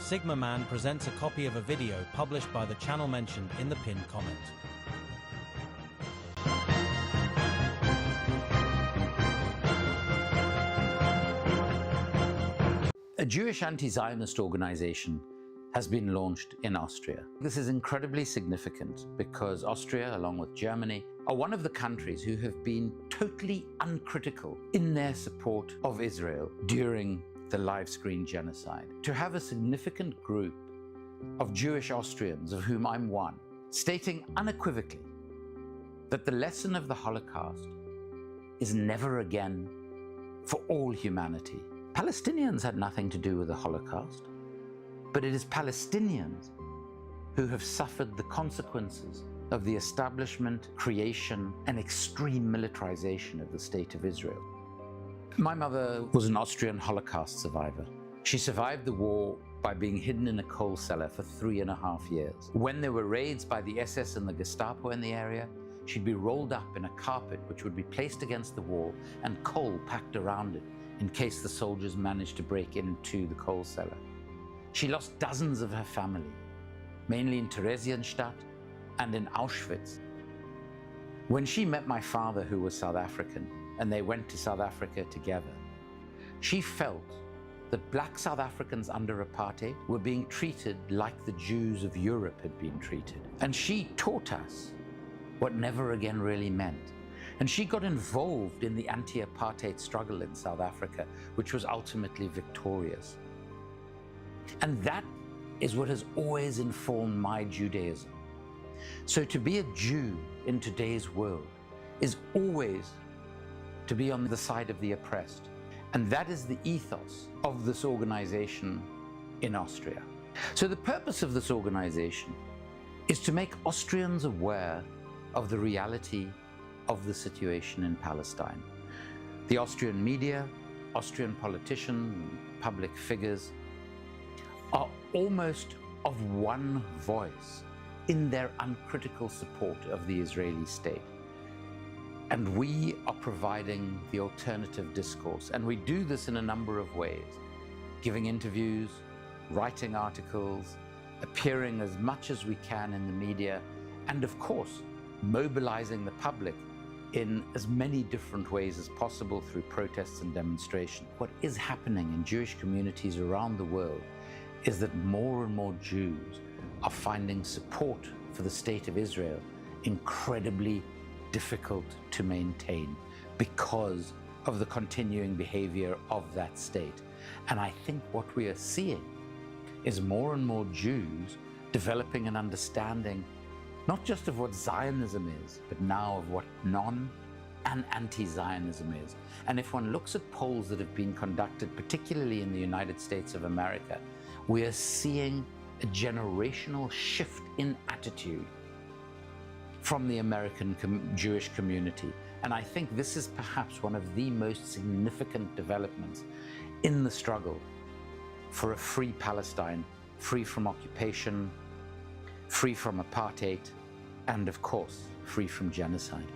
Sigma Man presents a copy of a video published by the channel mentioned in the pinned comment. A Jewish anti-Zionist organization has been launched in Austria. This is incredibly significant because Austria, along with Germany, are one of the countries who have been totally uncritical in their support of Israel during the live-screen genocide. To have a significant group of Jewish Austrians, of whom I'm one, stating unequivocally that the lesson of the Holocaust is never again for all humanity. Palestinians had nothing to do with the Holocaust, but it is Palestinians who have suffered the consequences of the establishment, creation, and extreme militarization of the State of Israel. My mother was an Austrian Holocaust survivor. She survived the war by being hidden in a coal cellar for 3.5 years. When there were raids by the SS and the Gestapo in the area, she'd be rolled up in a carpet which would be placed against the wall and coal packed around it in case the soldiers managed to break into the coal cellar. She lost dozens of her family, mainly in Theresienstadt and in Auschwitz. When she met my father, who was South African, and they went to South Africa together, she felt that black South Africans under apartheid were being treated like the Jews of Europe had been treated. And she taught us what never again really meant. And she got involved in the anti-apartheid struggle in South Africa, which was ultimately victorious. And that is what has always informed my Judaism. So to be a Jew in today's world is always to be on the side of the oppressed. And that is the ethos of this organization in Austria. So the purpose of this organization is to make Austrians aware of the reality of the situation in Palestine. The Austrian media, Austrian politicians, public figures are almost of one voice in their uncritical support of the Israeli state. And we are providing the alternative discourse. And we do this in a number of ways: giving interviews, writing articles, appearing as much as we can in the media, and of course, mobilizing the public in as many different ways as possible through protests and demonstrations. What is happening in Jewish communities around the world is that more and more Jews are finding support for the State of Israel incredibly difficult to maintain because of the continuing behavior of that state. And I think what we are seeing is more and more Jews developing an understanding not just of what Zionism is, but now of what and anti-Zionism is. And if one looks at polls that have been conducted, particularly in the United States of America, we are seeing a generational shift in attitude from the American Jewish community. And I think this is perhaps one of the most significant developments in the struggle for a free Palestine, free from occupation, free from apartheid, and of course, free from genocide.